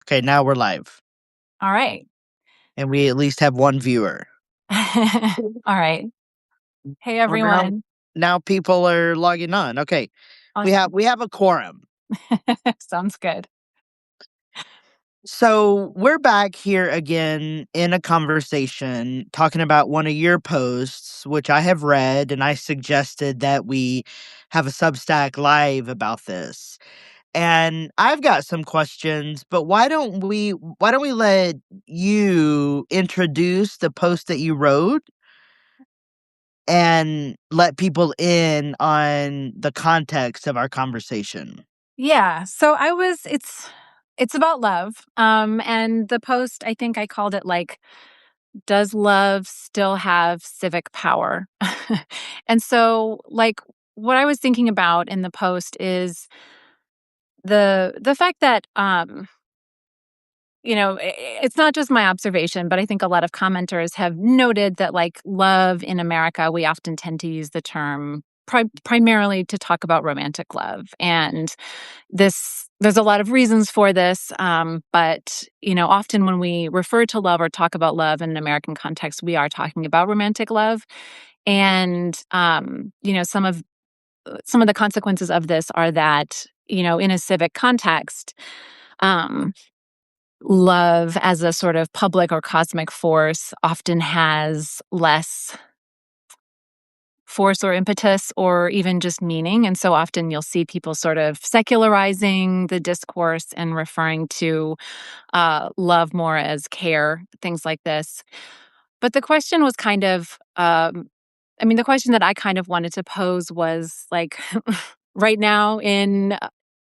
Okay, now we're live. All right. And we at least have one viewer. All right. Hey, Well, now everyone. now people are logging on. Okay. Awesome. We have a quorum. Sounds good. So we're back here again in a conversation talking about one of your posts, which I have read, and I suggested that we have a Substack live about this. And I've got some questions, but why don't we let you introduce the post that you wrote and let people in on the context of our conversation? Yeah. So it's about love. And the post, I think I called it like, does love still have civic power? And so like what I was thinking about in the post is the fact that it's not just my observation, but I think a lot of commenters have noted that, like, love in America, we often tend to use the term primarily to talk about romantic love. And there's a lot of reasons for this. But, often when we refer to love or talk about love in an American context, we are talking about romantic love. And, some of the consequences of this are that, in a civic context, um, love as a sort of public or cosmic force often has less force or impetus or even just meaning. And so often you'll see people sort of secularizing the discourse and referring to love more as care, things like this. But the question was kind of, the question that I kind of wanted to pose was like, right now in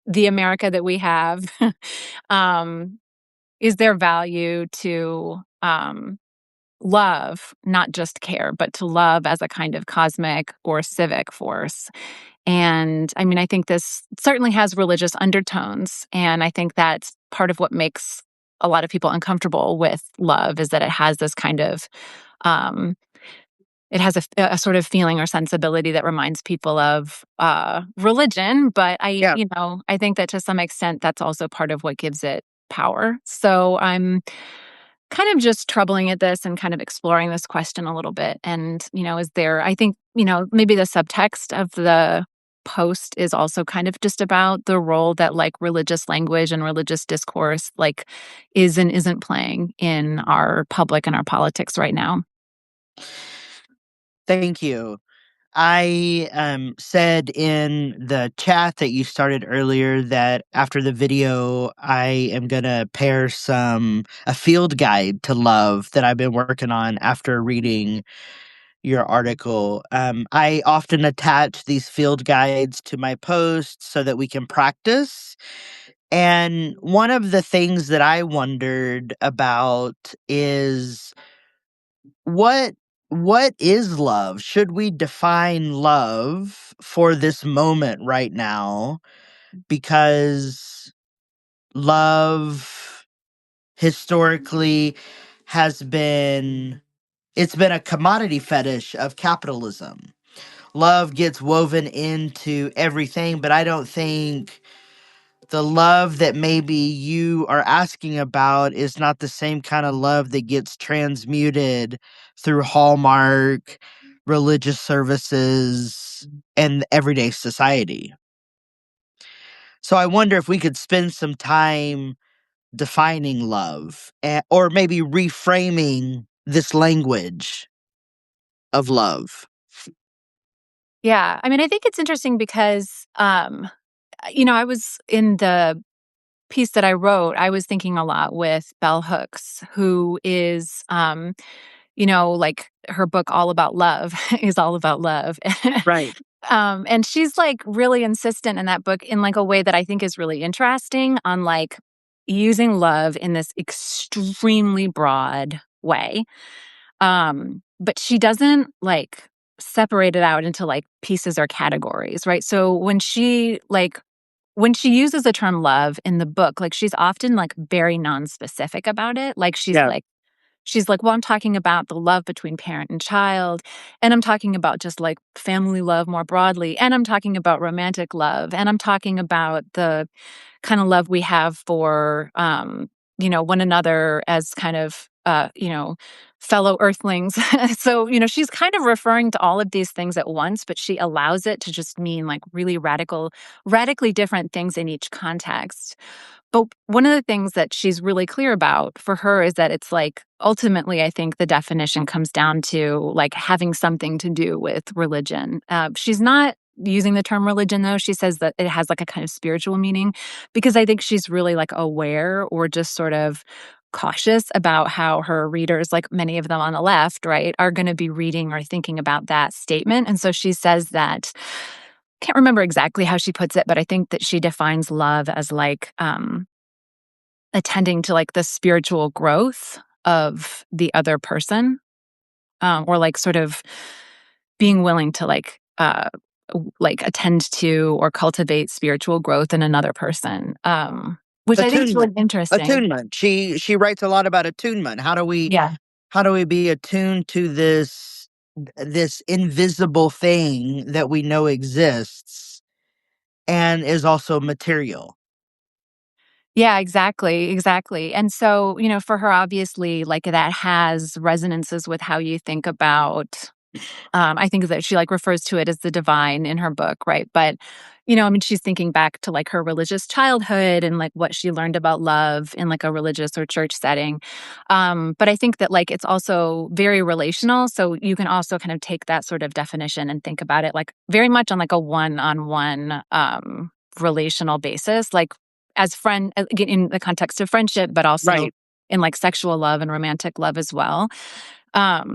the America that we have, um, is there value to love, not just care, but to love as a kind of cosmic or civic force? And I think this certainly has religious undertones. And I think that's part of what makes a lot of people uncomfortable with love is that it has this kind of, um, it has a sort of feeling or sensibility that reminds people of religion. But Yeah. I think that to some extent, that's also part of what gives it power. So I'm kind of just troubling at this and kind of exploring this question a little bit. And, is there, I think, maybe the subtext of the post is also kind of just about the role that like religious language and religious discourse like is and isn't playing in our public and our politics right now. Thank you. I said in the chat that you started earlier that after the video, I am going to pair a field guide to love that I've been working on after reading your article. I often attach these field guides to my posts so that we can practice. And one of the things that I wondered about is what what is love? Should we define love for this moment right now? Because love historically has been it's been a commodity fetish of capitalism. Love gets woven into everything, but I don't think the love that maybe you are asking about is not the same kind of love that gets transmuted through Hallmark, religious services, and everyday society. So I wonder if we could spend some time defining love or maybe reframing this language of love. Yeah. I think it's interesting because, I was in the piece that I wrote, I was thinking a lot with Bell Hooks, who is, like her book, All About Love, is all about love. Right. And she's like really insistent in that book in like a way that I think is really interesting on like using love in this extremely broad way. But she doesn't like separate it out into like pieces or categories, right? So when she uses the term love in the book, like she's often like very non-specific about it. Like Yeah. she's like, well, I'm talking about the love between parent and child, and I'm talking about just like family love more broadly, and I'm talking about romantic love, and I'm talking about the kind of love we have for one another as kind of, fellow earthlings. So, she's kind of referring to all of these things at once, but she allows it to just mean like really radically different things in each context. But one of the things that she's really clear about for her is that it's like ultimately, I think the definition comes down to like having something to do with religion. She's not using the term religion, though. She says that it has like a kind of spiritual meaning because I think she's really like aware or just sort of cautious about how her readers, like many of them on the left, right, are going to be reading or thinking about that statement. And so she says that can't remember exactly how she puts it, but I think that she defines love as like attending to like the spiritual growth of the other person, or like sort of being willing to like attend to or cultivate spiritual growth in another person, which I think is really Attunement. interesting. Attunement. She writes a lot about attunement. Yeah. How do we be attuned to this invisible thing that we know exists and is also material? Yeah, exactly, exactly. And so, for her, obviously, like that has resonances with how you think about. I think that she like refers to it as the divine in her book, right? But, I mean, she's thinking back to like her religious childhood and like what she learned about love in like a religious or church setting. But I think that like it's also very relational. So you can also kind of take that sort of definition and think about it like very much on like a one-on-one relational basis, like as friend again in the context of friendship, but also Right. in like sexual love and romantic love as well.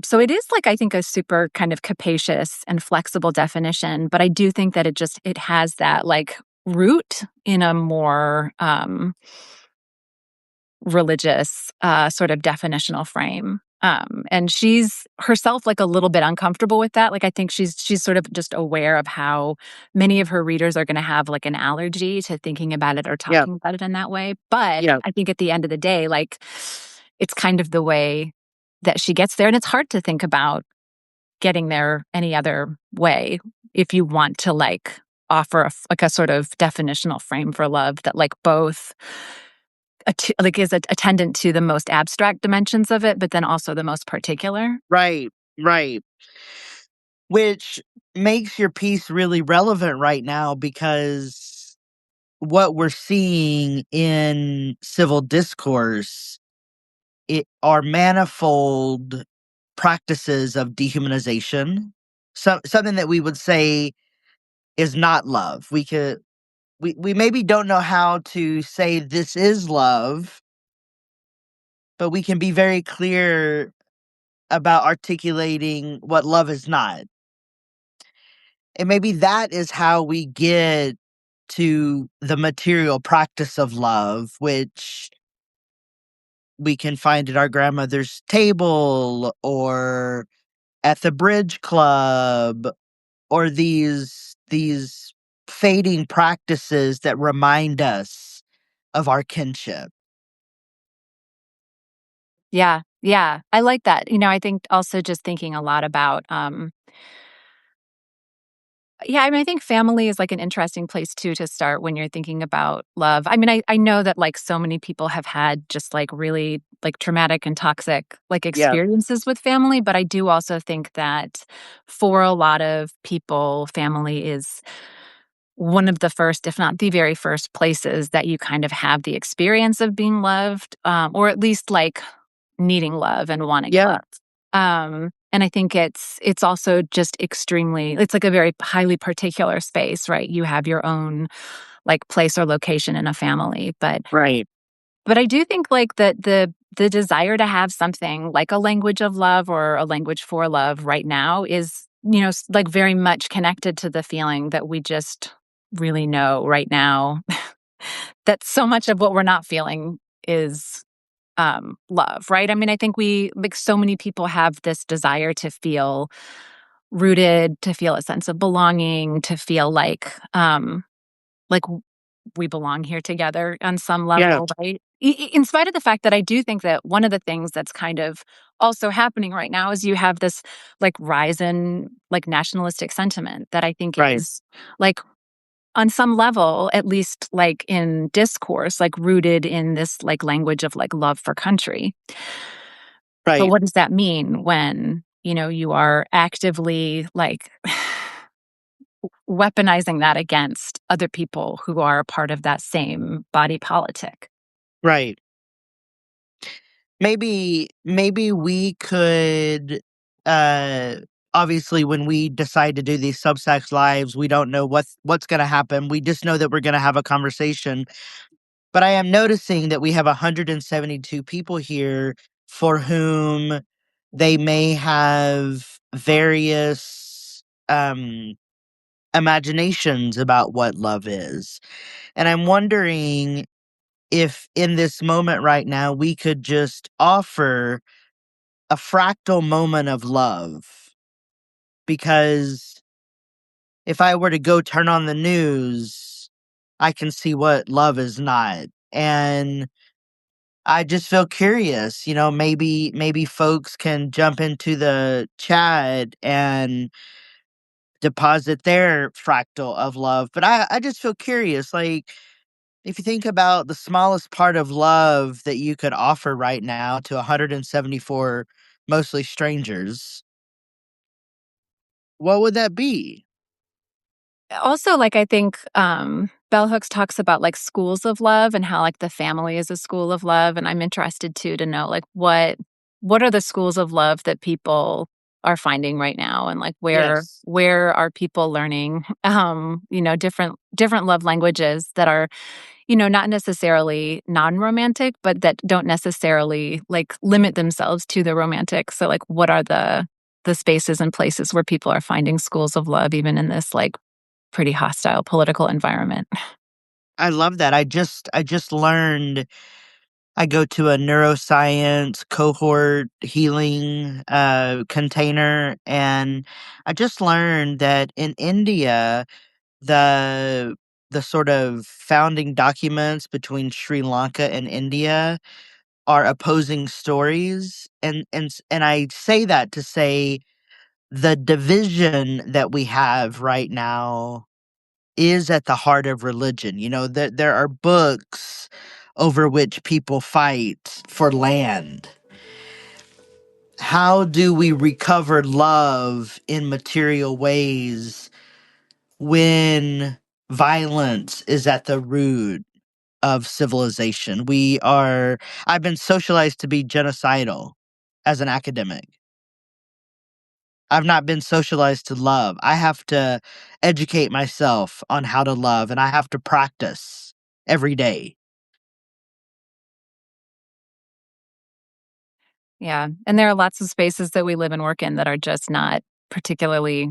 So it is like I think a super kind of capacious and flexible definition, but I do think that it has that like root in a more religious sort of definitional frame. And she's herself like a little bit uncomfortable with that. Like I think she's sort of just aware of how many of her readers are going to have like an allergy to thinking about it or Yeah. talking about it in that way. But Yeah. I think at the end of the day, like it's kind of the way that she gets there, and it's hard to think about getting there any other way if you want to like offer like a sort of definitional frame for love that like both like is attendant to the most abstract dimensions of it, but then also the most particular. Right. Right. Which makes your piece really relevant right now because what we're seeing in civil discourse are manifold practices of dehumanization. Something that we would say is not love. We maybe don't know how to say this is love, but we can be very clear about articulating what love is not. And maybe that is how we get to the material practice of love, which we can find at our grandmother's table or at the bridge club, or these fading practices that remind us of our kinship. Yeah, yeah, I like that. I think also just thinking a lot about yeah, I mean, I think family is like an interesting place too to start when you're thinking about love. I mean, I know that like so many people have had just like really like traumatic and toxic like Yeah. experiences with family, but I do also think that for a lot of people, family is one of the first, if not the very first places that you kind of have the experience of being loved, or at least like needing love and wanting Yeah. love. And I think it's also just extremely it's like a very highly particular space, right? You have your own like place or location in a family, Right. but I do think like that the desire to have something like a language of love or a language for love right now is, like very much connected to the feeling that we just really know right now that so much of what we're not feeling is love, right? I mean, I think we like so many people have this desire to feel rooted, to feel a sense of belonging, to feel like we belong here together on some Yeah. level, right? In spite of the fact that I do think that one of the things that's kind of also happening right now is you have this like rise in like nationalistic sentiment that I think Right. is like on some level, at least like in discourse, like rooted in this like language of like love for country. But Right. what does that mean when, you are actively like weaponizing that against other people who are a part of that same body politic? Right. Maybe we could uh obviously when we decide to do these Substacks lives, we don't know what's going to happen. We just know that we're going to have a conversation. But I am noticing that we have 172 people here for whom they may have various imaginations about what love is. And I'm wondering if in this moment right now we could just offer a fractal moment of love. Because if I were to go turn on the news, I can see what love is not. And I just feel curious, maybe folks can jump into the chat and deposit their fractal of love. But I just feel curious, like, if you think about the smallest part of love that you could offer right now to 174 mostly strangers, what would that be? Also, like, I think, bell hooks talks about, like, schools of love and how, like, the family is a school of love, and I'm interested too to know, like, what are the schools of love that people are finding right now, and, like, Yes. where are people learning, different love languages that are, not necessarily non-romantic, but that don't necessarily, like, limit themselves to the romantic. So, like, what are the spaces and places where people are finding schools of love even in this, like, pretty hostile political environment. I love that. I just learned I go to a neuroscience cohort healing container, and I just learned that in India the the sort of founding documents between Sri Lanka and India are opposing stories, and I say that to say the division that we have right now is at the heart of religion. There are books over which people fight for land. How do we recover love in material ways when violence is at the root of civilization? I've been socialized to be genocidal as an academic. I've not been socialized to love. I have to educate myself on how to love, and I have to practice every day. Yeah, and there are lots of spaces that we live and work in that are just not particularly,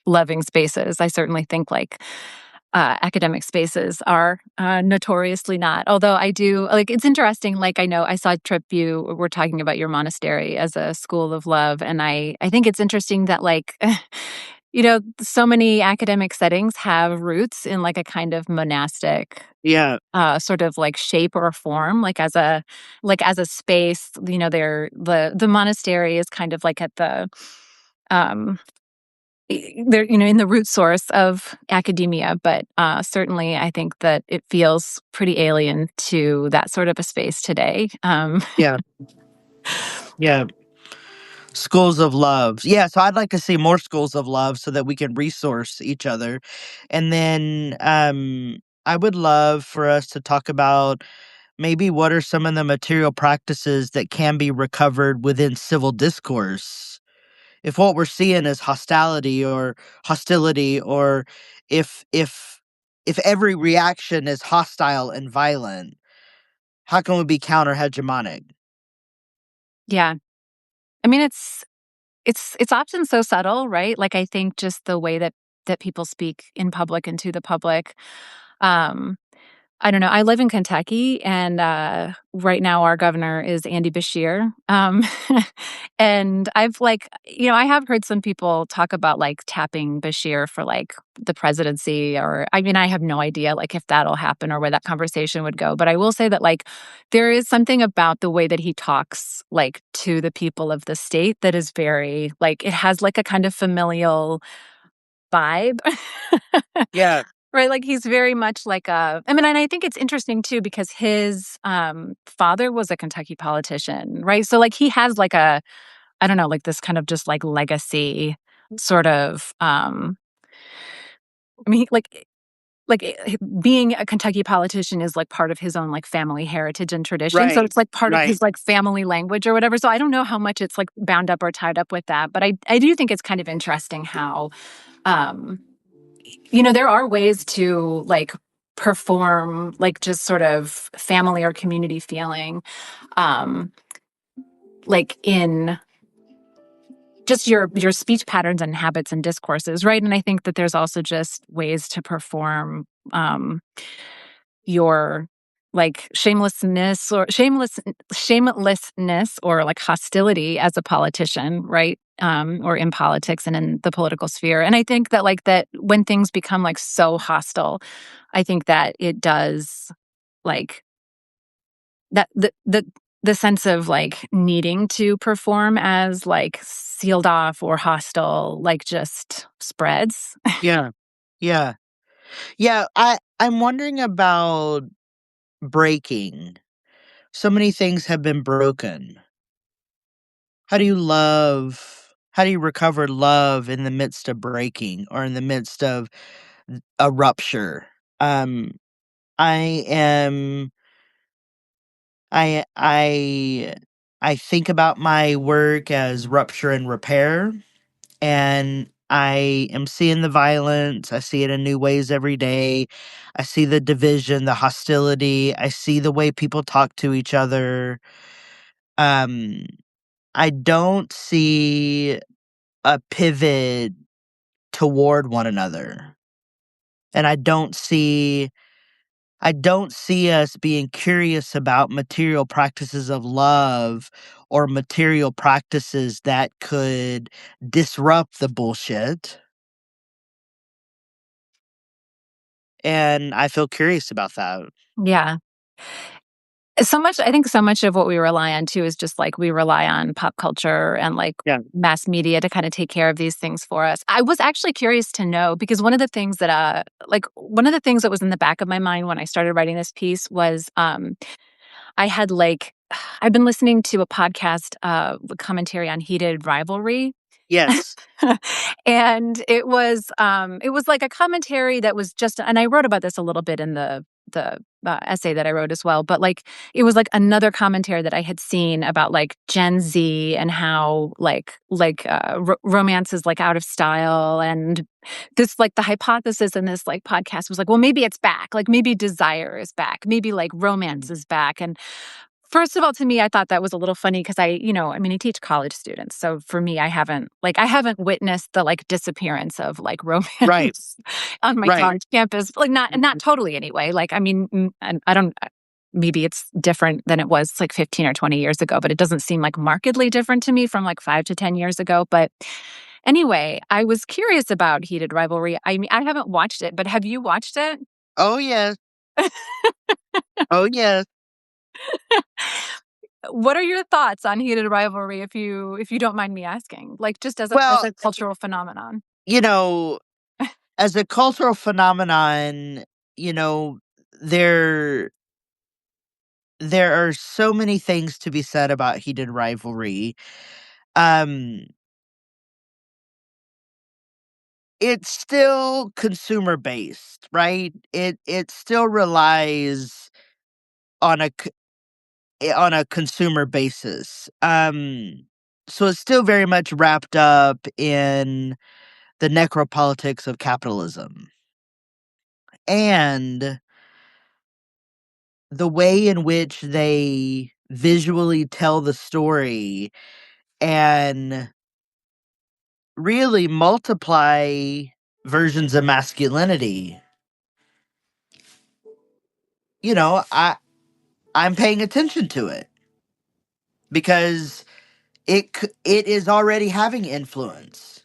loving spaces. I certainly think, like, academic spaces are, notoriously not. Although I do like, it's interesting, like, I know I saw Trip, you were talking about your monastery as a school of love, and I think it's interesting that, like, so many academic settings have roots in, like, a kind of monastic Yeah, sort of like shape or form, like as a space, they're the monastery is kind of like at the um they're in the root source of academia, but certainly I think that it feels pretty alien to that sort of a space today. yeah, yeah. Schools of love. Yeah, so I'd like to see more schools of love so that we can resource each other. And then I would love for us to talk about maybe what are some of the material practices that can be recovered within civil discourse. If what we're seeing is hostility, or if if if every reaction is hostile and violent, how can we be counter hegemonic? Yeah, I mean it's often so subtle, right? Like, I think just the way that people speak in public and to the public. um I don't know. I live in Kentucky, and, right now our governor is Andy Bashir, and I have heard some people talk about, like, tapping Bashir for, like, the presidency, or I mean, I have no idea, like, if that'll happen or where that conversation would go, but I will say that, like, there is something about the way that he talks, like, to the people of the state that is very like, it has, like, a kind of familial vibe. Yeah. Right, like, he's very much like a I mean, and I think it's interesting too because his, father was a Kentucky politician, right? So, like, he has, like, a I don't know, like, this kind of just, like, legacy sort of, I mean, being a Kentucky politician is, like, part of his own, like, family heritage and tradition, so Right. it's, like, part of Right. his, like, family language or whatever, so I don't know how much it's, like, bound up or tied up with that, but I do think it's kind of interesting how, um there are ways to like perform like just sort of family or community feeling, um, like in just your speech patterns and habits and discourses, right? And I think that there's also just ways to perform your like shamelessness or like hostility as a politician, right? Or in politics and in the political sphere. And I think that like that when things become like so hostile, I think that it does like that the sense of like needing to perform as like sealed off or hostile like just spreads. Yeah. Yeah. Yeah. I'm wondering about breaking. So many things have been broken. How do you recover love in the midst of breaking or in the midst of a rupture? Um, I am I I think about my work as rupture and repair, and I am seeing the violence. I see it in new ways every day. I see the division, the hostility. I see the way people talk to each other. Um, I don't see a pivot toward one another. And I don't see us being curious about material practices of love or material practices that could disrupt the bullshit. And I feel curious about that. Yeah. I think so much of what we rely on too is just like we rely on pop culture and like Yeah. mass media to kind of take care of these things for us. I was actually curious to know because one of the things that was in the back of my mind when I started writing this piece was I had like I've been listening to a podcast commentary on heated rivalry. Yes. And it was like a commentary that was just and I wrote about this a little bit in the essay that I wrote as well, but like it was like another commentary that I had seen about like Gen Z and how romance is like out of style, and this like the hypothesis in this like podcast was like, well, maybe it's back, like maybe desire is back, maybe like romance is back. And first of all, to me, I thought that was a little funny because I mean, I teach college students. So for me, I haven't witnessed the like disappearance of like Right. romance on my Right. college campus. Like not totally anyway. Like, I mean, and I don't, maybe it's different than it was like 15 or 20 years ago, but it doesn't seem like markedly different to me from like 5 to 10 years ago. But anyway, I was curious about Heated Rivalry. I mean, I haven't watched it, but have you watched it? Oh, yes. Oh, yes. What are your thoughts on Heated Rivalry, if you don't mind me asking? Like, just as Well, a cultural phenomenon. you know, as a cultural phenomenon, you know, there there are so many things to be said about heated rivalry. Um, it's still consumer based, right? It still relies on on a consumer basis. So it's still very much wrapped up in the necropolitics of capitalism. And the way in which they visually tell the story and really multiply versions of masculinity. You know, I'm paying attention to it because it is already having influence.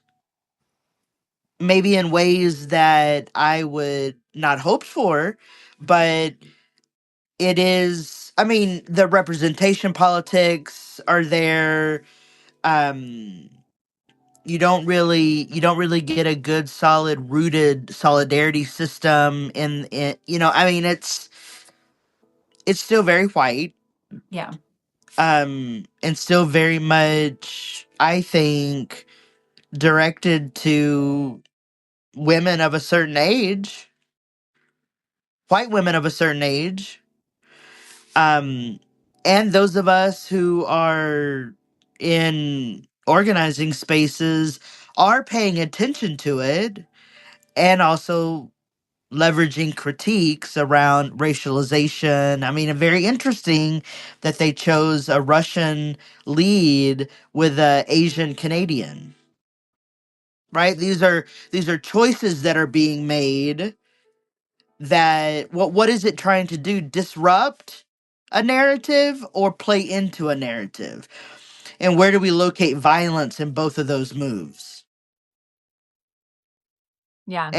Maybe in ways that I would not hope for, but it is, I mean, the representation politics are there. Um you don't really get a good solid rooted solidarity system in I mean it's still very white, Yeah. and still very much, I think, directed to women of a certain age, white women of a certain age, um, and those of us who are in organizing spaces are paying attention to it, and also leveraging critiques around racialization. I mean, very interesting that they chose a Russian lead with a Asian Canadian. Right? These are choices that are being made. That what is it trying to do? Disrupt a narrative or play into a narrative? And where do we locate violence in both of those moves? Yeah.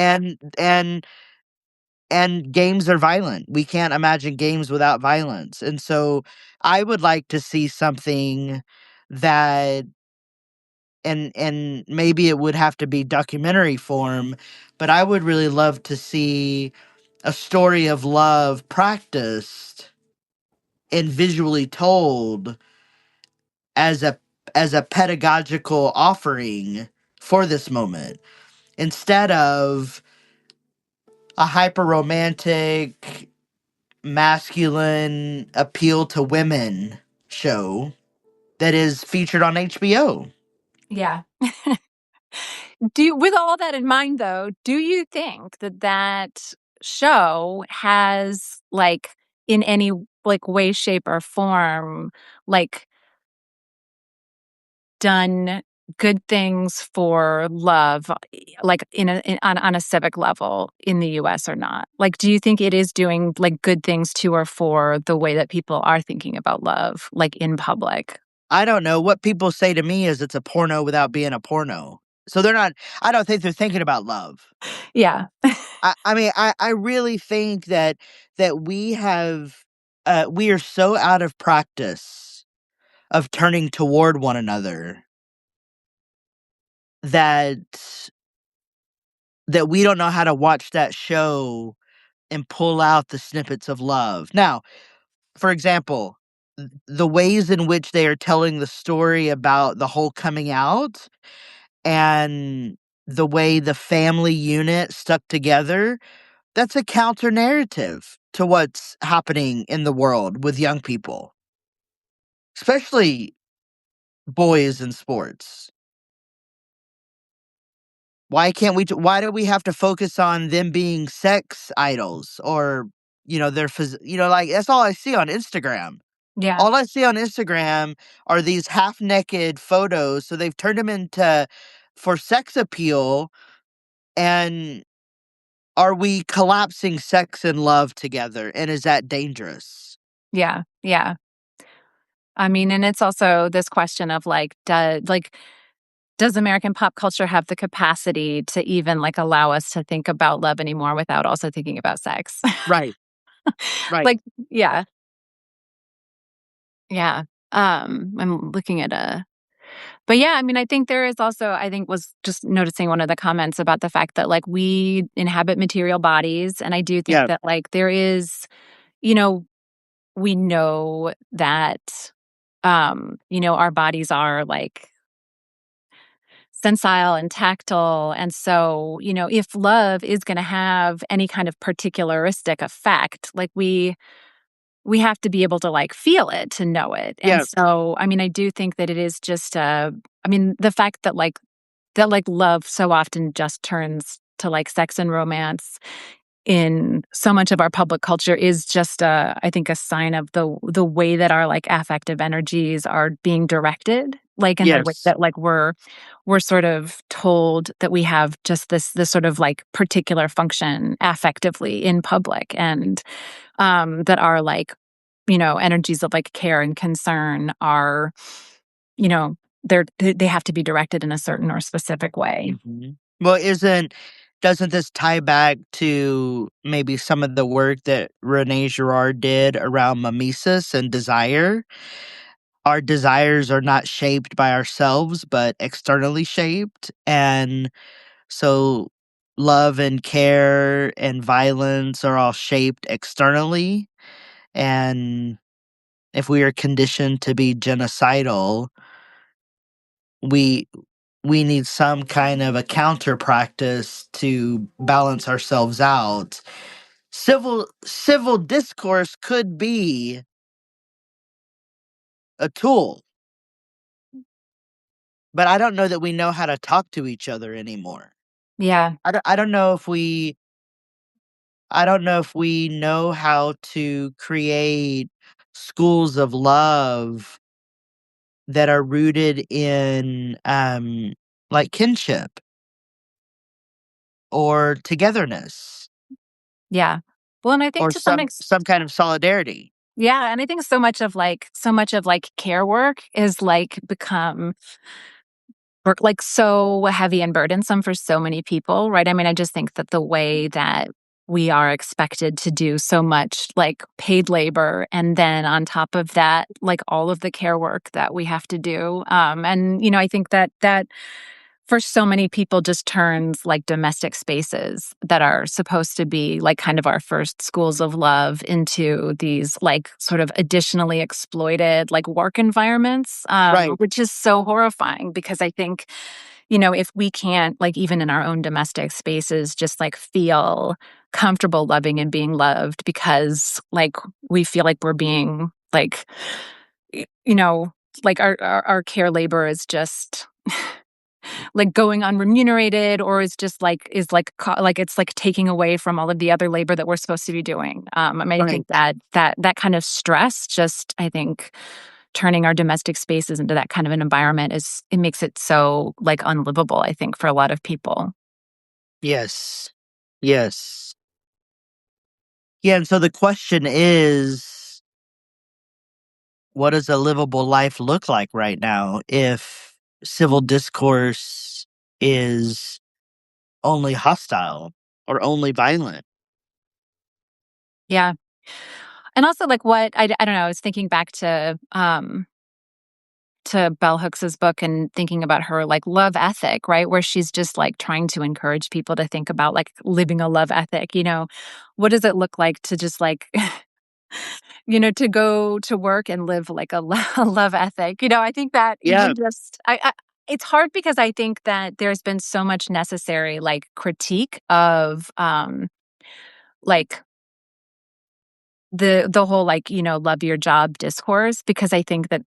And games are violent. We can't imagine games without violence. And so I would like to see something that, and maybe it would have to be documentary form, but I would really love to see a story of love practiced and visually told as a pedagogical offering for this moment, instead of a hyper romantic masculine appeal to women show that is featured on HBO. Yeah. With all that in mind, though, do you think that that show has, like, in any, like, way, shape, or form, like, done good things for love, like, on a civic level in the US or not? Like, do you think it is doing, like, good things to or for the way that people are thinking about love, like, in public? I don't know. What people say to me is it's a porno without being a porno. So they're not, I don't think they're thinking about love. Yeah. I mean, I really think that we are so out of practice of turning toward one another that we don't know how to watch that show and pull out the snippets of love. Now, for example, the ways in which they are telling the story about the whole coming out, and the way the family unit stuck together, that's a counter narrative to what's happening in the world with young people, especially boys in sports. Why do we have to focus on them being sex idols, or like, that's all I see on Instagram. Yeah. All I see on Instagram are these half naked photos, so they've turned them into for sex appeal. And are we collapsing sex and love together, and is that dangerous? Yeah. Yeah. I mean, and it's also this question of, like, does American pop culture have the capacity to even, like, allow us to think about love anymore without also thinking about sex? Right, right. Like, yeah, yeah. I'm looking at a but yeah, I mean, I think there is also, I think, was just noticing one of the comments about the fact that, like, we inhabit material bodies, and I do think Yeah, that, like, there is, you know, we know that, our bodies are, like, sensile and tactile. And so, if love is going to have any kind of particularistic effect, like, we have to be able to, like, feel it to know it. And yeah, so, I mean, I do think that it is just I mean, the fact that, like, love so often just turns to, like, sex and romance in so much of our public culture is just I think, a sign of the way that our, like, affective energies are being directed, like, in the way yes. that, like, we're sort of told that we have just this sort of, like, particular function affectively in public, and that our, like, energies of, like, care and concern are, you know they have to be directed in a certain or specific way. Mhm. Well, doesn't this tie back to maybe some of the work that Renee Girard did around mimesis and desire? our desires are not shaped by ourselves, but externally shaped. And so love and care and violence are all shaped externally. And if we are conditioned to be genocidal, we we need some kind of a counter practice to balance ourselves out. Civil discourse could be a tool, but I don't know that we know how to talk to each other anymore. Yeah. I don't know if I don't know if we know how to create schools of love that are rooted in like kinship or togetherness Yeah. Well, and I think or to some some kind of solidarity. yeah, and I think so much of care work is like become work like so heavy and burdensome for so many people, right? I mean, I just think that the way that we are expected to do so much like paid labor and then on top of that like all of the care work that we have to do and I think that for so many people just turns like domestic spaces that are supposed to be like kind of our first schools of love into these like sort of additionally exploited like work environments, Right. which is so horrifying because I think if we can't like even in our own domestic spaces just like feel comfortable loving and being loved because like we feel like we're being like y- you know like our care labor is just like going unremunerated or is like it's like taking away from all of the other labor that we're supposed to be doing. I mean, I Right. think that kind of stress just I think turning our domestic spaces into that kind of an environment is it makes it so like unlivable, I think, for a lot of people. Yes. Yes. Yeah, and so the question is, what does a livable life look like right now if civil discourse is only hostile or only violent? Yeah. And also like what I don't know, I was thinking back to Bell Hooks's book and thinking about her like love ethic, right? Where she's just like trying to encourage people to think about like living a love ethic. What does it look like to just like, to go to work and live like a love ethic? I think that Yeah. even just, it's hard because I think that there's been so much necessary like critique of, like the whole like love your job discourse because I think that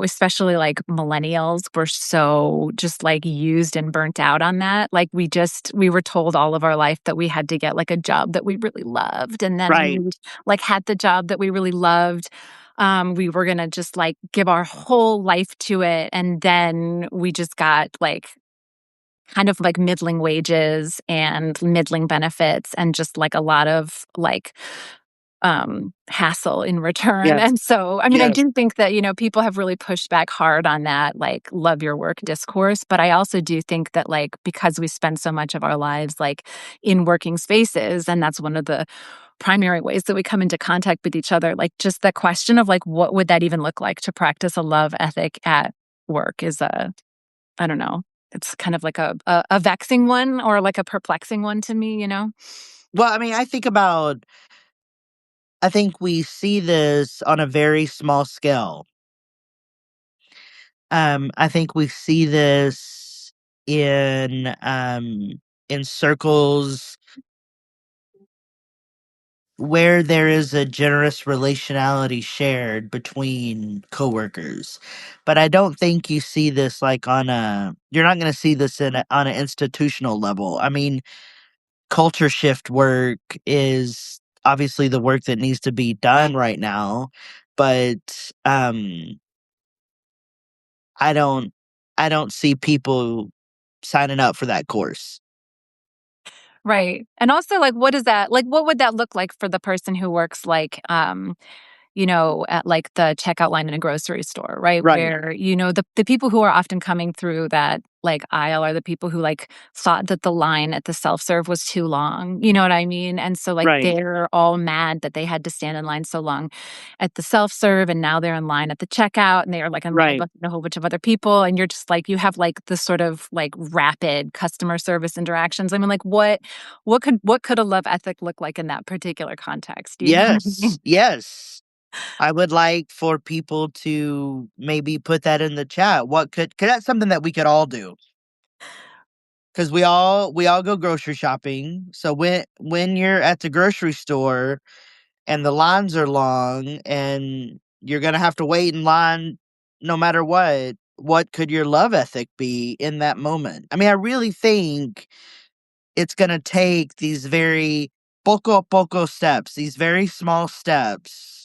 especially like millennials were so just like used and burnt out on that. Like we were told all of our life that we had to get like a job that we really loved, and then when Right. we like had the job that we really loved, we were gonna just like give our whole life to it, and then we just got like kind of like middling wages and middling benefits and just like a lot of like hassle in return. Yes. And so, I mean, I Yes. do think that, people have really pushed back hard on that, like, love your work discourse. But I also do think that, like, because we spend so much of our lives, like, in working spaces, and that's one of the primary ways that we come into contact with each other, like, just the question of, like, what would that even look like to practice a love ethic at work is I don't know. It's kind of like a vexing one or like a perplexing one to me, you know? Well, I mean, I think we see this on a very small scale. I think we see this in circles where there is a generous relationality shared between coworkers. But I don't think you see this like you're not going to see this on an institutional level. I mean, culture shift work is obviously the work that needs to be done right now, but I don't I don't see people signing up for that course. Right. And also, like, what would that look like for the person who works, like, at like the checkout line in a grocery store, right? Right. Where, the people who are often coming through that like aisle are the people who like thought that the line at the self-serve was too long. You know what I mean? And so like Right. they're all mad that they had to stand in line so long at the self-serve, and now they're in line at the checkout, and they are like in line Right. with a whole bunch of other people, and you're just like, you have like this sort of like rapid customer service interactions. I mean, like what could a love ethic look like in that particular context? You know what I Yes. mean? Yes. I would like for people to maybe put that in the chat. What could that's something that we could all do, because we all go grocery shopping. So when you're at the grocery store and the lines are long and you're gonna have to wait in line no matter what could your love ethic be in that moment? I mean, I really think it's gonna take these very poco a poco steps, these very small steps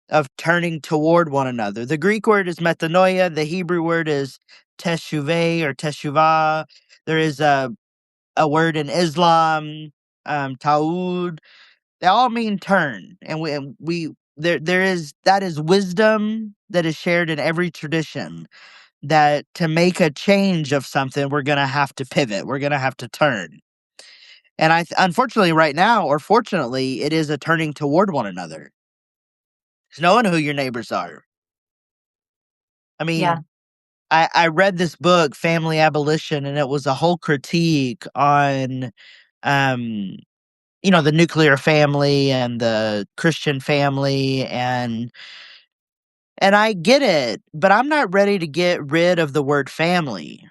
of turning toward one another. The Greek word is metanoia. The Hebrew word is teshuvah or teshuvah. There is a word in Islam, taud. They all mean turn, and we there is that is wisdom that is shared in every tradition. That to make a change of something, we're gonna have to pivot. We're gonna have to turn. And unfortunately, right now, or fortunately, it is a turning toward one another. It's knowing who your neighbors are. I Yeah. mean, I read this book, Family Abolition, and it was a whole critique on, um, the nuclear family and the Christian family, and I get it, but I'm not ready to get rid of the word family.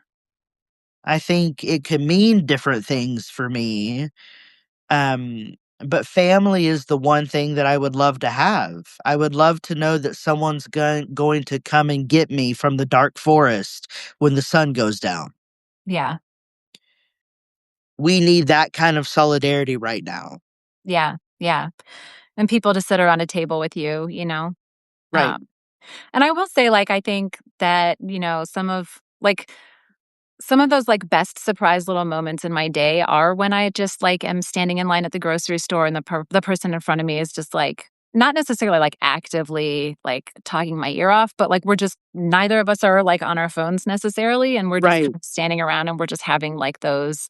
I think it could mean different things for me. Um, but family is the one thing that I would love to have. I would love to know that someone's going to come and get me from the dark forest when the sun goes down. Yeah. We need that kind of solidarity right now. Yeah. Yeah. And people to sit around a table with you. Right. Um, and I will say, like, I think that, some of those like best surprise little moments in my day are when I just like am standing in line at the grocery store, and the person in front of me is just like not necessarily like actively like talking my ear off, but like we're just neither of us are like on our phones necessarily, and we're just Right. kind of standing around and we're just having like those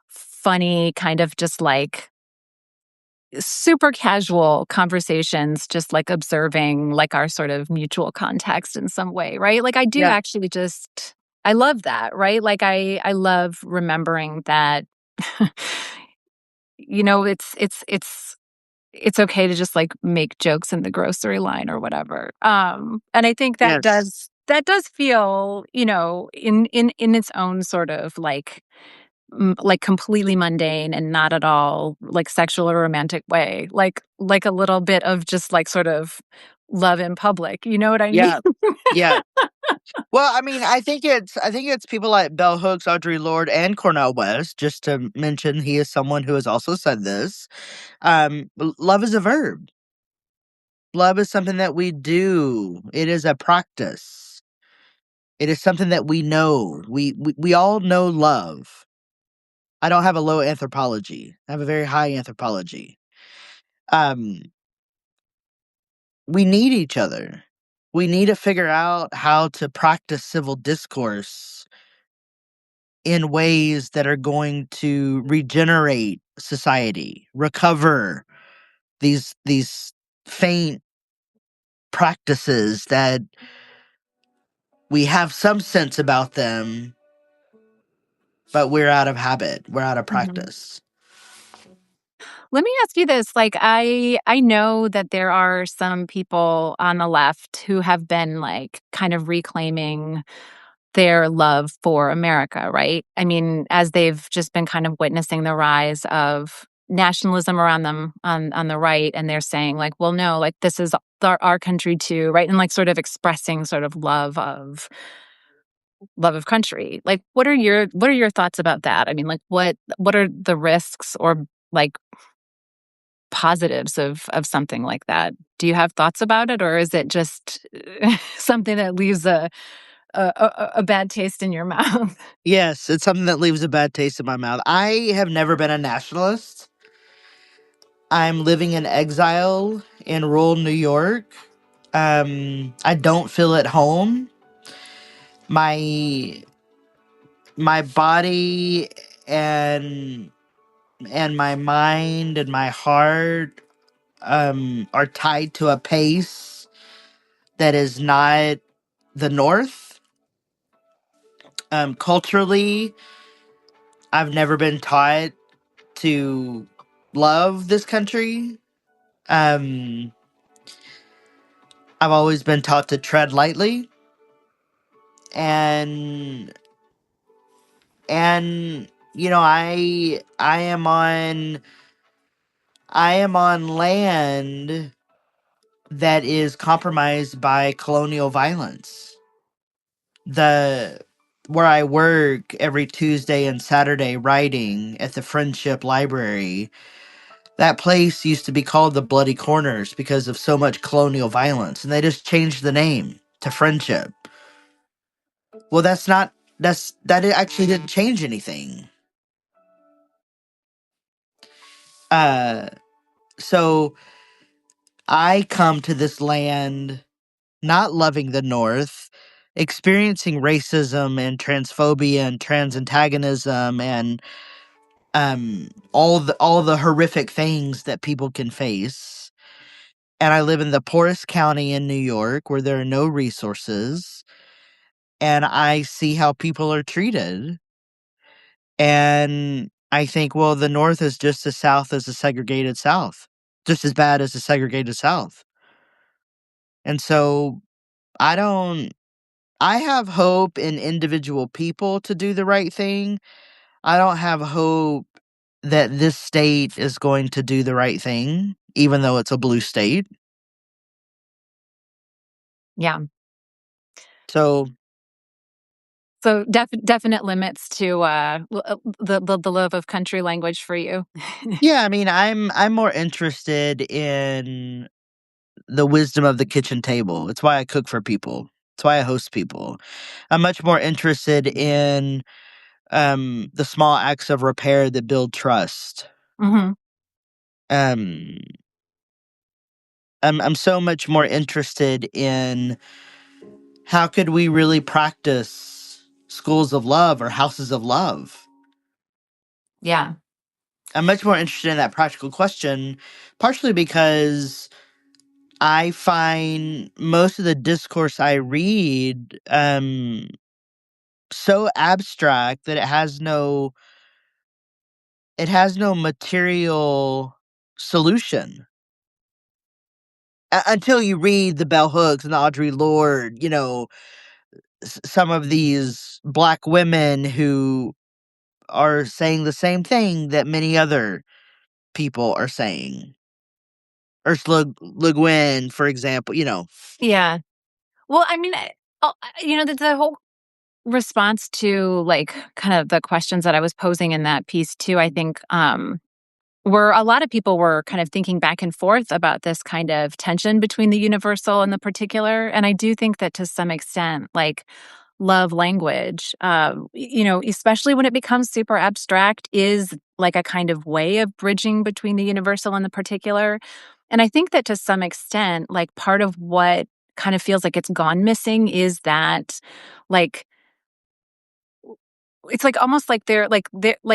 funny kind of just like super casual conversations, just like observing like our sort of mutual context in some way, right? Like I do Yeah. actually just I love that, right? Like I love remembering that it's okay to just like make jokes in the grocery line or whatever. And I think that Yes. does feel, in its own sort of like completely mundane and not at all like sexual or romantic way, like a little bit of just like sort of love in public, you know what I mean? Yeah. Yeah. Well, I mean, I think it's people like Bell Hooks, Audre Lorde, and Cornel West, just to mention he is someone who has also said this. Love is a verb. Love is something that we do. It is a practice. It is something that we know. We all know love. I don't have a low anthropology. I have a very high anthropology. Um, we need each other. We need to figure out how to practice civil discourse in ways that are going to regenerate society, recover these faint practices that we have some sense about them, but we're out of habit, we're out of Mhm. practice. Let me ask you this, like I know that there are some people on the left who have been like kind of reclaiming their love for America, right? I mean, as they've just been kind of witnessing the rise of nationalism around them on the right, and they're saying like, well, no, like this is our country too, right? And like sort of expressing sort of love of country. Like, what are your thoughts about that? I mean, like, what are the risks or like positives of something like that? Do you have thoughts about it, or is it just something that leaves a bad taste in your mouth? Yes, it's something that leaves a bad taste in my mouth. I have never been a nationalist. I'm living in exile in rural New York. I don't feel at home. My my body and my mind and my heart are tied to a pace that is not the North. Culturally, I've never been taught to love this country. Um, I've always been taught to tread lightly, and you know, I am on land that is compromised by colonial violence. The Where I work every Tuesday and Saturday writing at the Friendship Library, that place used to be called the Bloody Corners because of so much colonial violence, and they just changed the name to Friendship. Well, that actually didn't change anything. Uh, so I come to this land not loving the North, experiencing racism and transphobia and trans antagonism and all the horrific things that people can face. And I live in the poorest county in New York where there are no resources, and I see how people are treated. And I think, well, the North is just as south as the segregated South, just as bad as the segregated South. And so I don't, I have hope in individual people to do the right thing. I don't have hope that this state is going to do the right thing, even though it's a blue state. Yeah. So, So definite limits to the love of country language for you. yeah, I mean, I'm more interested in the wisdom of the kitchen table. It's why I cook for people. It's why I host people. I'm much more interested in the small acts of repair that build trust. Hmm. Um, I'm so much more interested in how could we really practice schools of love or houses of love. Yeah. I'm much more interested in that practical question, partially because I find most of the discourse I read so abstract that it has no material solution. Until you read the bell hooks and the Audre Lorde, you know, some of these black women who are saying the same thing that many other people are saying. Ursula Le Guin, for example, you know. Yeah. Well, I mean, the whole response to like kind of the questions that I was posing in that piece too, I think where a lot of people were kind of thinking back and forth about this kind of tension between the universal and the particular. And I do think that to some extent, like love language, especially when it becomes super abstract, is like a kind of way of bridging between the universal and the particular. And I think that to some extent, like part of what kind of feels like it's gone missing is that, like, it's like almost like they're like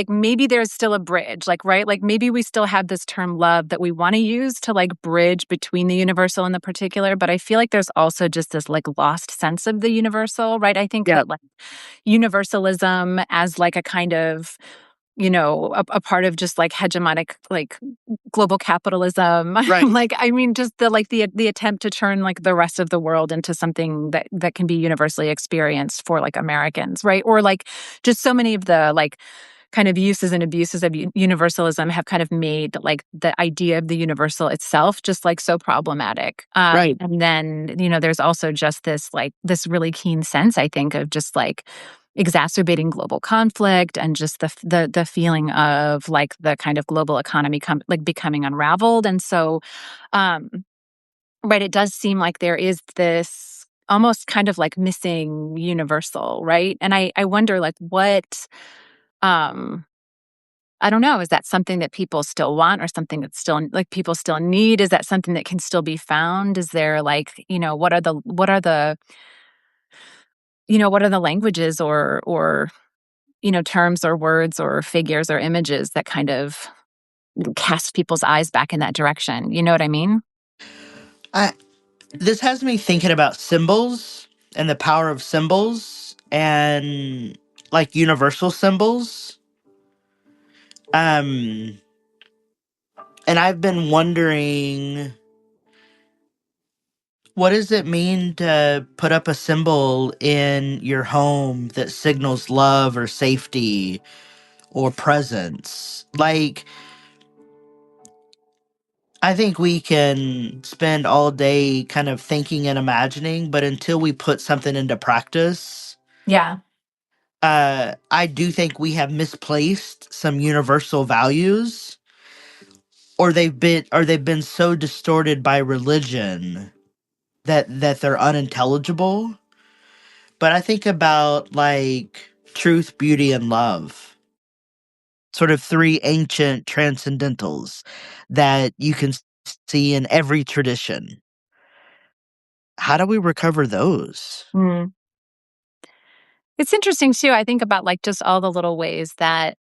maybe there's still a bridge, like, right? Like maybe we still have this term love that we want to use to like bridge between the universal and the particular, but I feel like there's also just this like lost sense of the universal, right? I think Yeah. that like universalism as like a kind of, a part of just like hegemonic like global capitalism. Right. Like, I mean, just the attempt to turn like the rest of the world into something that can be universally experienced for like Americans, right? Or like just so many of the like kind of uses and abuses of universalism have kind of made like the idea of the universal itself just like so problematic. Right. And then, there's also just this really keen sense, I think, of just like exacerbating global conflict and just the feeling of like the kind of global economy like becoming unraveled. And so, um, right, it does seem like there is this almost kind of like missing universal, right? And I wonder like um I don't know, is that something that people still want or something that's still like people still need? Is that something that can still be found? Is there like, what are the languages or terms or words or figures or images that kind of cast people's eyes back in that direction? You know what I mean? I This has me thinking about symbols and the power of symbols and like universal symbols. Um and I've been wondering, what does it mean to put up a symbol in your home that signals love or safety or presence? Like, I think we can spend all day kind of thinking and imagining, but until we put something into practice, Yeah. I do think we have misplaced some universal values, or they've been so distorted by religion that they're unintelligible. But I think about like truth, beauty, and love, sort of three ancient transcendentals that you can see in every tradition. How do we recover those? Mm. It's interesting too. I think about like just all the little ways that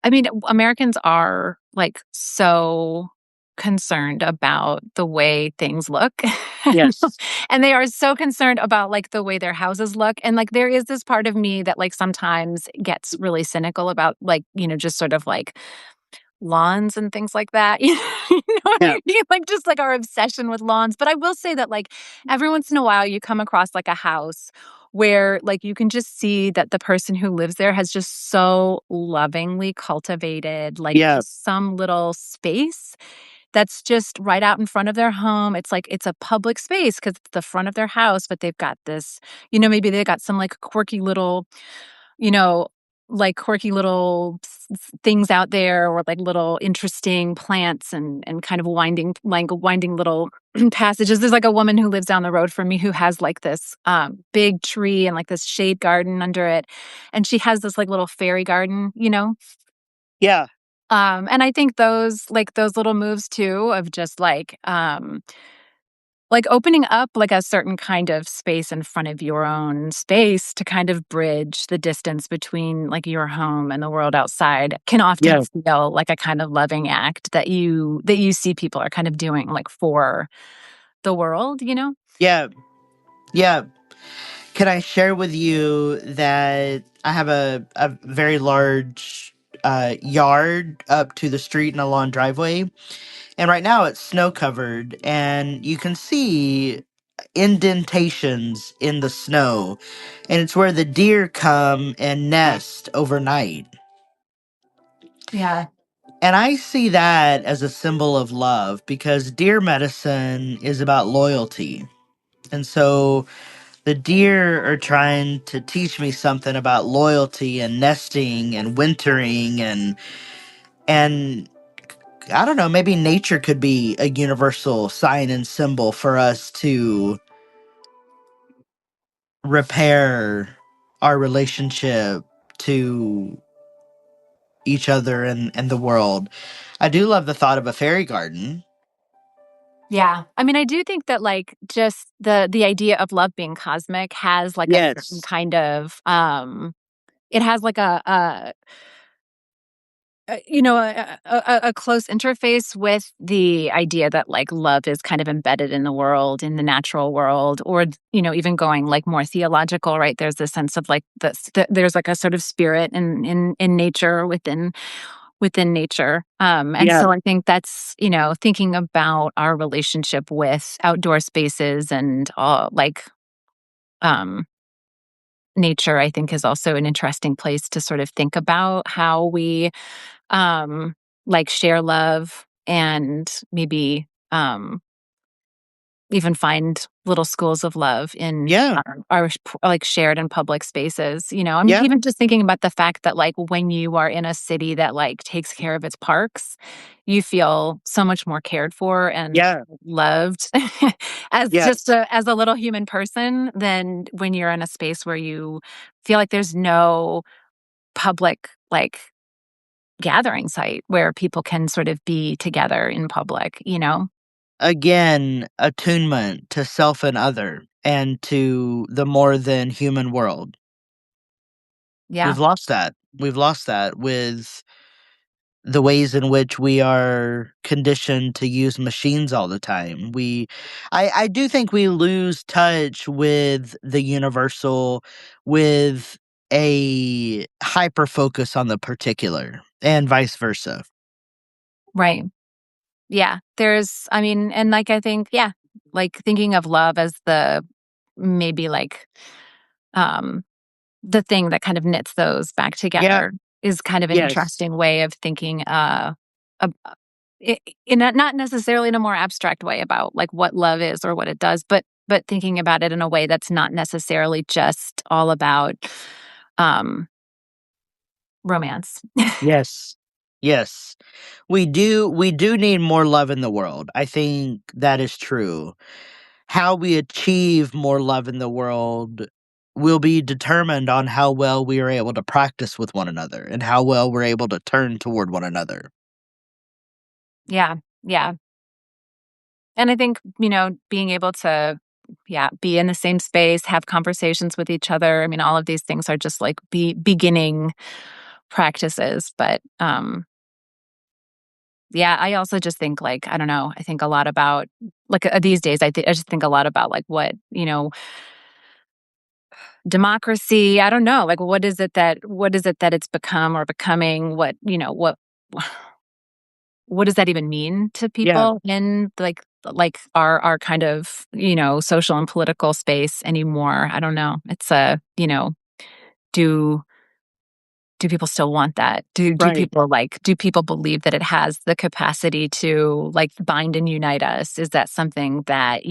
I mean, Americans are like so concerned about the way things look. Yes. And they are so concerned about like the way their houses look. And like there is this part of me that like sometimes gets really cynical about like, just sort of like lawns and things like that. You know what Yeah. I mean? Like just like our obsession with lawns. But I will say that like every once in a while you come across like a house where like you can just see that the person who lives there has just so lovingly cultivated like Yeah. just some little space that's just right out in front of their home. It's like it's a public space because it's the front of their house, but they've got this, maybe they got some like you know, quirky little things out there or like little interesting plants and kind of winding little passages. There's like a woman who lives down the road from me who has like this big tree and like this shade garden under it. And she has this like little fairy garden. Yeah. And I think those little moves too of just like opening up like a certain kind of space in front of your own space to kind of bridge the distance between like your home and the world outside can often Yeah. feel like a kind of loving act that you see people are kind of doing like for the world. Yeah. Yeah. Can I share with you that I have a very large yard up to the street and a long driveway? And right now it's snow covered, and you can see indentations in the snow. And it's where the deer come and nest overnight. Yeah. And I see that as a symbol of love because deer medicine is about loyalty. And so the deer are trying to teach me something about loyalty and nesting and wintering and I don't know, maybe nature could be a universal sign and symbol for us to repair our relationship to each other and the world. I do love the thought of a fairy garden. Yeah. I mean, I do think that like just the idea of love being cosmic has like a certain Yes. kind of it has like a close interface with the idea that like love is kind of embedded in the world, in the natural world, or even going like more theological, right? There's this sense of like there's like a sort of spirit in nature within nature, and Yeah. so I think that's thinking about our relationship with outdoor spaces and all like um nature. I think is also an interesting place to sort of think about how we um, like share love and maybe even find little schools of love in Yeah. our like shared and public spaces. I mean, Yeah. even just thinking about the fact that like when you are in a city that like takes care of its parks, you feel so much more cared for and Yeah. loved as just Yes. as a little human person than when you're in a space where you feel like there's no public like gathering site where people can sort of be together in public, you know? Again, attunement to self and other and to the more than human world. Yeah, We've lost that. We've lost that with the ways in which we are conditioned to use machines all the time. I do think we lose touch with the universal, with a hyper focus on the particular, and vice versa. right. Yeah, I mean, and like I think, yeah, like thinking of love as the maybe like um the thing that kind of knits those back Yeah. together is kind of an Yes. interesting way of thinking ab- in a, not necessarily in a more abstract way about like what love is or what it does, but thinking about it in a way that's not necessarily just all about um romance. Yes. Yes. We do need more love in the world. I think that is true. How we achieve more love in the world will be determined on how well we are able to practice with one another and how well we're able to turn toward one another. Yeah. Yeah. And I think, being able to, yeah, be in the same space, have conversations with each other. I mean, all of these things are just like beginning practices. But yeah, I also just think like, I don't know, I think a lot about like these days, I just think a lot about like what, democracy. I don't know, like what is it that it's become or becoming? What does that even mean to Yeah, people in like our kind of, social and political space anymore? I don't know. It's do do people still want that? right. Do people believe that it has the capacity to like bind and unite us? Is that something that,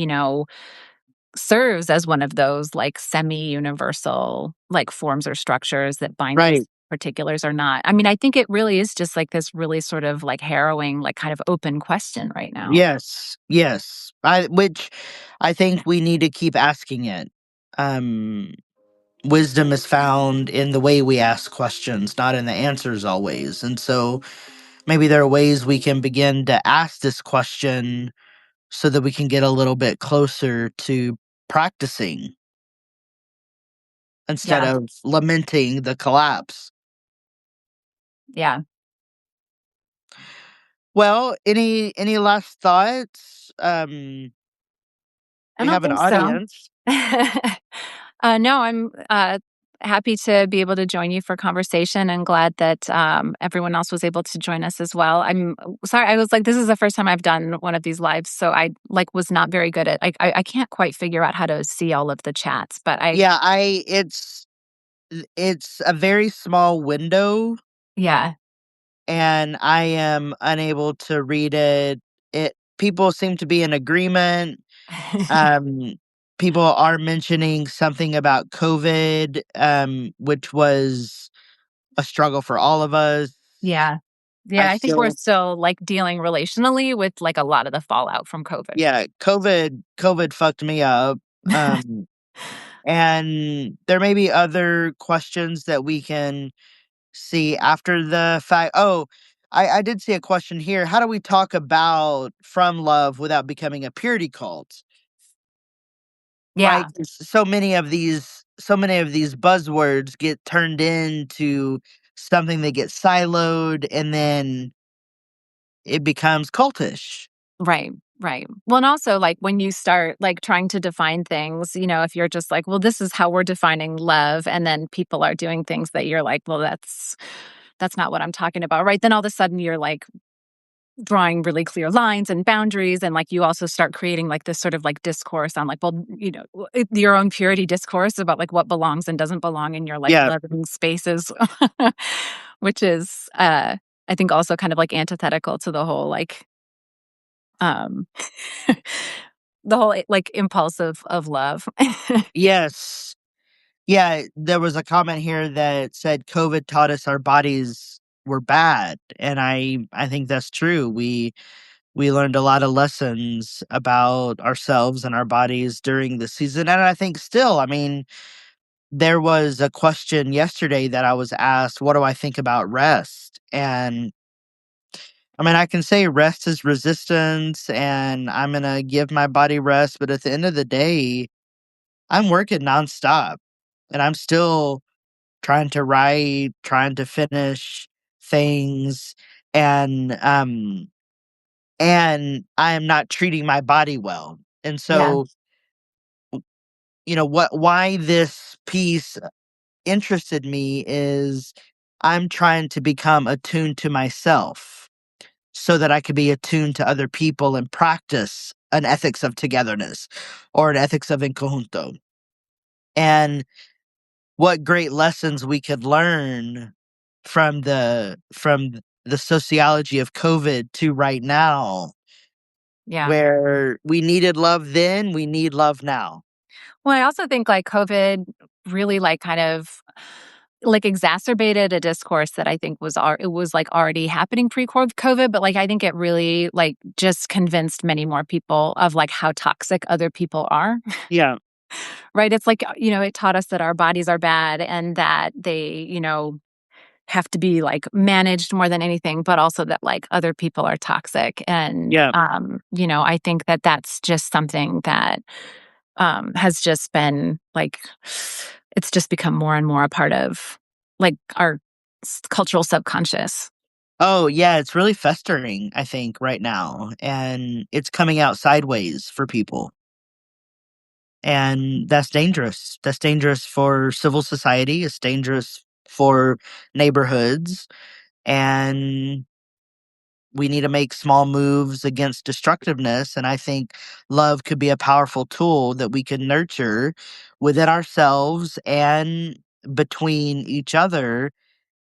serves as one of those like semi-universal like forms or structures that bind us Right. particulars or not? I mean, I think it really is just like this really sort of like harrowing, like kind of open question right now. Yes. Yes. Which I think we need to keep asking it. Um Wisdom is found in the way we ask questions, not in the answers always. And so maybe there are ways we can begin to ask this question so that we can get a little bit closer to practicing instead Yeah. of lamenting the collapse. Yeah. Well, any last thoughts? I We don't have an think so. audience. No, I'm happy to be able to join you for conversation and glad that everyone else was able to join us as well. I'm sorry. I was like, this is the first time I've done one of these lives, so I like was not very good at. I can't quite figure out how to see all of the chats, but Yeah, I it's a very small window yeah. and I am unable to read it. It People seem to be in agreement. Um People are mentioning something about COVID, which was a struggle for all of us. Yeah. I Yeah, I think we're still still like dealing relationally with like a lot of the fallout from COVID. Yeah, COVID fucked me up. Um and there may be other questions that we can see after the fact. Oh, I did see a question here. How do we talk about from love without becoming a purity cult? Right? Yeah, 'Cause so many of these buzzwords get turned into something that gets siloed and then it becomes cultish. right, right. Well, and also like when you start like trying to define things, if you're just like, well, this is how we're defining love, and then people are doing things that you're like, well, that's not what I'm talking about, right? Then all of a sudden you're like drawing really clear lines and boundaries, and like you also start creating like this sort of like discourse on like, well, your own purity discourse about like what belongs and doesn't belong in your like Yeah. living spaces, which is I think also kind of like antithetical to the whole like um the whole like impulse of love. Yes. Yeah, there was a comment here that said COVID taught us our bodies were bad, and I think that's true. We learned a lot of lessons about ourselves and our bodies during the season, and I think still, I mean, there was a question yesterday that I was asked, what do I think about rest? And I mean, I can say rest is resistance and I'm going to give my body rest. But at the end of the day, I'm working nonstop and I'm still trying to write, trying to finish things. And, and I am not treating my body well. And Yeah. so, why this piece interested me is I'm trying to become attuned to myself so that I could be attuned to other people and practice an ethics of togetherness or an ethics of in conjunto. And what great lessons we could learn from the sociology of COVID to right now, Yeah. where we needed love then, we need love now. Well, I also think like COVID really like kind of like exacerbated a discourse that I think it was like already happening pre-COVID, but like I think it really like just convinced many more people of like how toxic other people are. Yeah. Right? It's like, it taught us that our bodies are bad and that they, have to be like managed more than anything, but also that like other people are toxic. And, Yeah. I think that that's just something that has just been like, it's just become more and more a part of like our cultural subconscious. Oh, yeah, it's really festering, I think, right now, and it's coming out sideways for people. And that's dangerous. That's dangerous for civil society. It's dangerous for neighborhoods. And we need to make small moves against destructiveness. And I think love could be a powerful tool that we can nurture within ourselves and between each other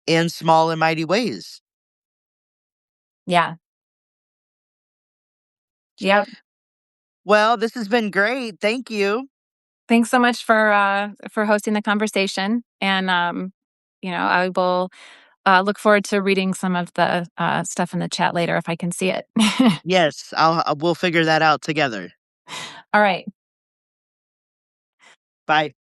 in small and mighty ways. Yeah. Yep. Well, this has been great. Thank you. Thanks so much for hosting the conversation. And, I will look forward to reading some of the stuff in the chat later if I can see it. Yes, we'll figure that out together. All right. Bye.